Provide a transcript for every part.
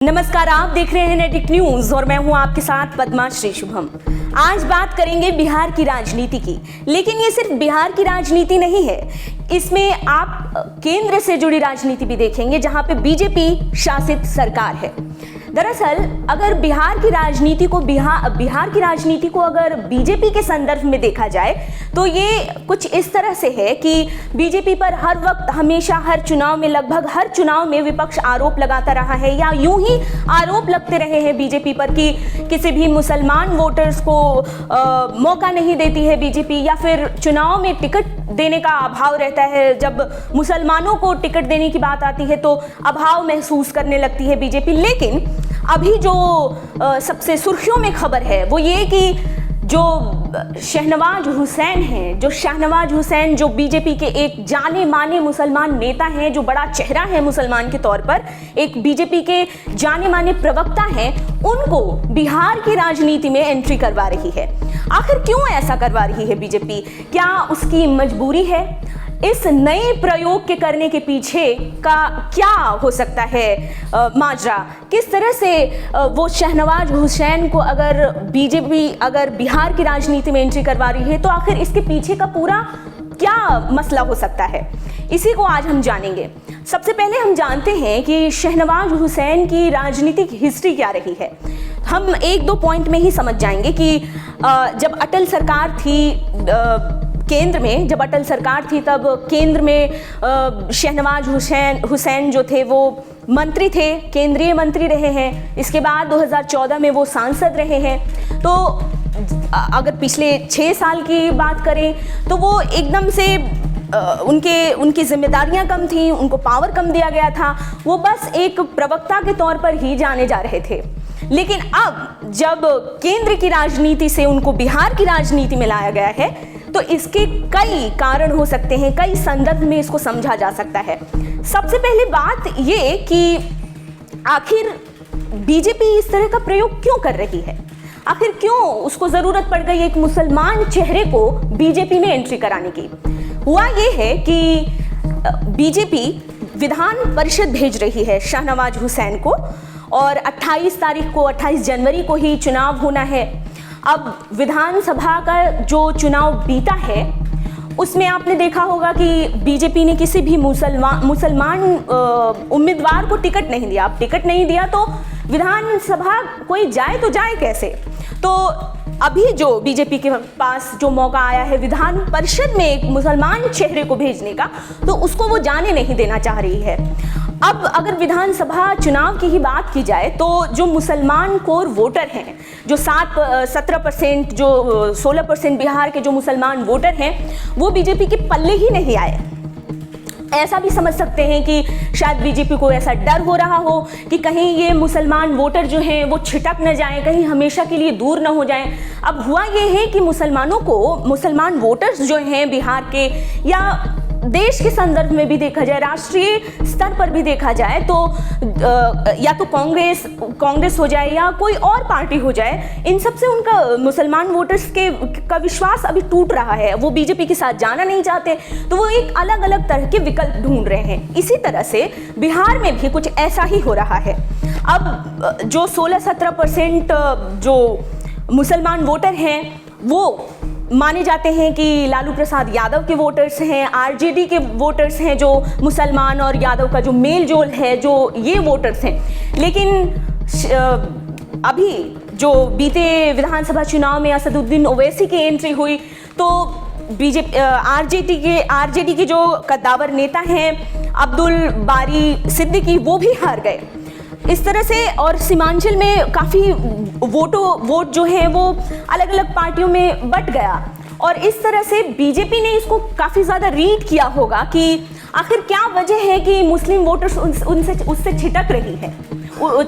नमस्कार, आप देख रहे हैं नेटिक न्यूज और मैं हूं आपके साथ पद्माश्री शुभम। आज बात करेंगे बिहार की राजनीति की, लेकिन ये सिर्फ बिहार की राजनीति नहीं है। इसमें आप केंद्र से जुड़ी राजनीति भी देखेंगे, जहां पे बीजेपी शासित सरकार है। दरअसल अगर बिहार की राजनीति को अगर बीजेपी के संदर्भ में देखा जाए तो ये कुछ इस तरह से है कि बीजेपी पर हर वक्त हमेशा हर चुनाव में लगभग हर चुनाव में विपक्ष आरोप लगाता रहा है, या यूं ही आरोप लगते रहे हैं बीजेपी पर कि किसी भी मुसलमान वोटर्स को मौका नहीं देती है बीजेपी, या फिर चुनाव में टिकट देने का अभाव रहता है। जब मुसलमानों को टिकट देने की बात आती है तो अभाव महसूस करने लगती है बीजेपी। लेकिन अभी जो सबसे सुर्खियों में खबर है वो ये कि जो शहनवाज हुसैन जो बीजेपी के एक जाने माने मुसलमान नेता हैं, जो बड़ा चेहरा है मुसलमान के तौर पर, एक बीजेपी के जाने माने प्रवक्ता हैं, उनको बिहार की राजनीति में एंट्री करवा रही है। आखिर क्यों ऐसा करवा रही है बीजेपी? क्या उसकी मजबूरी है? इस नए प्रयोग के करने के पीछे का क्या हो सकता है माजरा? किस तरह से वो शहनवाज हुसैन को अगर बीजेपी अगर बिहार की राजनीति में एंट्री करवा रही है तो आखिर इसके पीछे का पूरा क्या मसला हो सकता है? इसी को आज हम जानेंगे। सबसे पहले हम जानते हैं कि शहनवाज हुसैन की राजनीतिक हिस्ट्री क्या रही है। हम एक दो पॉइंट में ही समझ जाएंगे कि जब अटल सरकार थी केंद्र में, तब केंद्र में शहनवाज हुसैन जो थे वो मंत्री थे, केंद्रीय मंत्री रहे हैं। इसके बाद 2014 में वो सांसद रहे हैं। तो अगर पिछले 6 साल की बात करें तो वो एकदम से उनकी जिम्मेदारियां कम थी, उनको पावर कम दिया गया था, वो बस एक प्रवक्ता के तौर पर ही जाने जा रहे थे। लेकिन अब जब केंद्र की राजनीति से उनको बिहार की राजनीति में लाया गया है तो इसके कई कारण हो सकते हैं, कई संदर्भ में इसको समझा जा सकता है। सबसे पहले बात ये कि आखिर बीजेपी इस तरह का प्रयोग क्यों कर रही है? आखिर क्यों उसको जरूरत पड़ गई एक मुसलमान चेहरे को बीजेपी में एंट्री कराने की? हुआ ये है कि बीजेपी विधान परिषद भेज रही है शहनवाज हुसैन को, और 28 जनवरी को ही चुनाव होना है। अब विधानसभा का जो चुनाव बीता है उसमें आपने देखा होगा कि बीजेपी ने किसी भी मुसलमान उम्मीदवार को टिकट नहीं दिया। अब टिकट नहीं दिया तो विधानसभा कोई जाए तो जाए कैसे? तो अभी जो बीजेपी के पास जो मौका आया है विधान परिषद में एक मुसलमान चेहरे को भेजने का, तो उसको वो जाने नहीं देना चाह रही है। अब अगर विधानसभा चुनाव की ही बात की जाए तो जो मुसलमान कोर वोटर हैं, जो 17% जो 16% बिहार के जो मुसलमान वोटर हैं, वो बीजेपी के पल्ले ही नहीं आए। ऐसा भी समझ सकते हैं कि शायद बीजेपी को ऐसा डर हो रहा हो कि कहीं ये मुसलमान वोटर जो हैं वो छिटक न जाएं, कहीं हमेशा के लिए दूर न हो जाएं। अब हुआ ये है कि मुसलमान वोटर्स जो हैं बिहार के, या देश के संदर्भ में भी देखा जाए, राष्ट्रीय स्तर पर भी देखा जाए तो या तो कांग्रेस हो जाए या कोई और पार्टी हो जाए, इन सब से उनका मुसलमान वोटर्स का विश्वास अभी टूट रहा है। वो बीजेपी के साथ जाना नहीं चाहते, तो वो एक अलग अलग तरह के विकल्प ढूंढ रहे हैं। इसी तरह से बिहार में भी कुछ ऐसा ही हो रहा है। अब जो 16-17% जो मुसलमान वोटर हैं वो माने जाते हैं कि लालू प्रसाद यादव के वोटर्स हैं, आरजेडी के वोटर्स हैं, जो मुसलमान और यादव का जो मेल जोल है, जो ये वोटर्स हैं। लेकिन अभी जो बीते विधानसभा चुनाव में असदुद्दीन ओवैसी की एंट्री हुई तो आरजेडी के जो कद्दावर नेता हैं अब्दुल बारी सिद्दीकी, वो भी हार गए। इस तरह से और सीमांचल में काफ़ी वोट जो है वो अलग अलग पार्टियों में बट गया, और इस तरह से बीजेपी ने इसको काफ़ी ज़्यादा रीड किया होगा कि आखिर क्या वजह है कि मुस्लिम वोटर्स उससे छिटक रहे हैं, और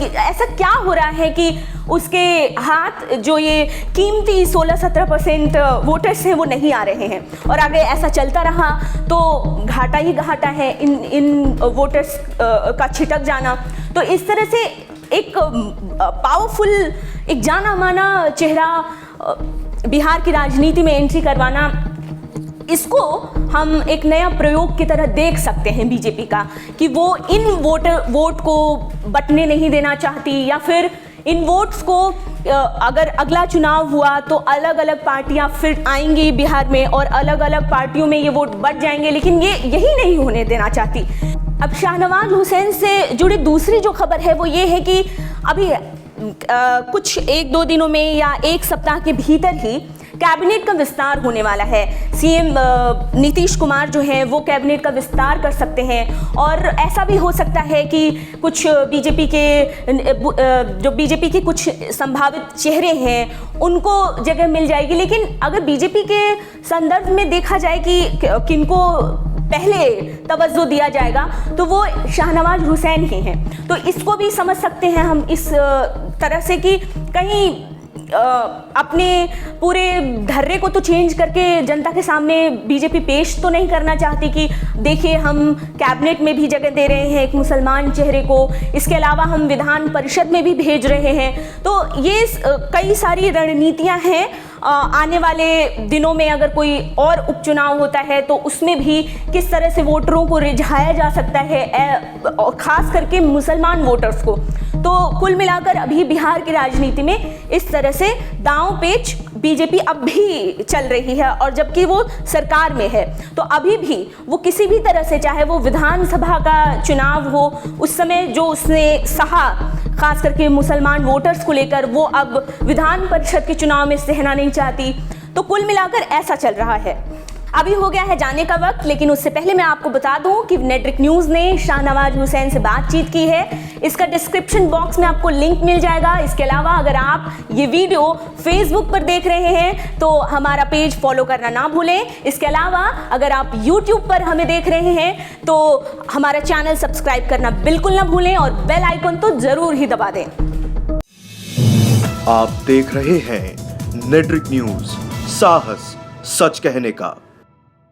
ऐसा क्या हो रहा है कि उसके हाथ जो ये कीमती 16-17% वोटर्स हैं वो नहीं आ रहे हैं। और अगर ऐसा चलता रहा तो घाटा ही घाटा है इन वोटर्स का छिटक जाना। तो इस तरह से एक पावरफुल, एक जाना माना चेहरा बिहार की राजनीति में एंट्री करवाना इसको हम एक नया प्रयोग की तरह देख सकते हैं बीजेपी का, कि वो इन वोट को बंटने नहीं देना चाहती, या फिर इन वोट्स को अगर अगला चुनाव हुआ तो अलग अलग पार्टियां फिर आएंगी बिहार में और अलग अलग पार्टियों में ये वोट बट जाएंगे, लेकिन ये यही नहीं होने देना चाहती। अब शाहनवाज हुसैन से जुड़ी दूसरी जो खबर है वो ये है कि अभी कुछ 1-2 दिनों में या एक सप्ताह के भीतर ही कैबिनेट का विस्तार होने वाला है। सीएम नीतीश कुमार जो हैं वो कैबिनेट का विस्तार कर सकते हैं, और ऐसा भी हो सकता है कि कुछ बीजेपी के कुछ संभावित चेहरे हैं उनको जगह मिल जाएगी। लेकिन अगर बीजेपी के संदर्भ में देखा जाए कि किनको पहले तवज्जो दिया जाएगा तो वो शाहनवाज हुसैन ही हैं। तो इसको भी समझ सकते हैं हम इस तरह से कि कहीं अपने पूरे धर्रे को तो चेंज करके जनता के सामने बीजेपी पेश तो नहीं करना चाहती कि देखिए हम कैबिनेट में भी जगह दे रहे हैं एक मुसलमान चेहरे को, इसके अलावा हम विधान परिषद में भी भेज रहे हैं। तो ये कई सारी रणनीतियां हैं। आने वाले दिनों में अगर कोई और उपचुनाव होता है तो उसमें भी किस तरह से वोटरों को रिझाया जा सकता है, खास करके मुसलमान वोटर्स को। तो कुल मिलाकर अभी बिहार की राजनीति में इस तरह से दांव पेच बीजेपी अब भी चल रही है, और जबकि वो सरकार में है तो अभी भी वो किसी भी तरह से, चाहे वो विधानसभा का चुनाव हो, उस समय जो उसने सहा खास करके मुसलमान वोटर्स को लेकर, वो अब विधान परिषद के चुनाव में सहना नहीं चाहती। तो कुल मिलाकर ऐसा चल रहा है। अभी हो गया है जाने का वक्त, लेकिन उससे पहले मैं आपको बता दूं कि नेटरिक न्यूज़ ने शाहनवाज हुसैन से बातचीत की है। इसका डिस्क्रिप्शन बॉक्स में आपको लिंक मिल जाएगा। इसके अलावा अगर आप ये वीडियो फेसबुक पर देख रहे हैं तो हमारा पेज फॉलो करना ना भूलें। इसके अलावा अगर आप यूट्यूब पर हमें देख रहे हैं तो हमारा चैनल सब्सक्राइब करना बिल्कुल ना भूलें, और बेल आइकन तो जरूर ही दबा दें। आप देख रहे हैं नेटरिक न्यूज़, साहस सच कहने का।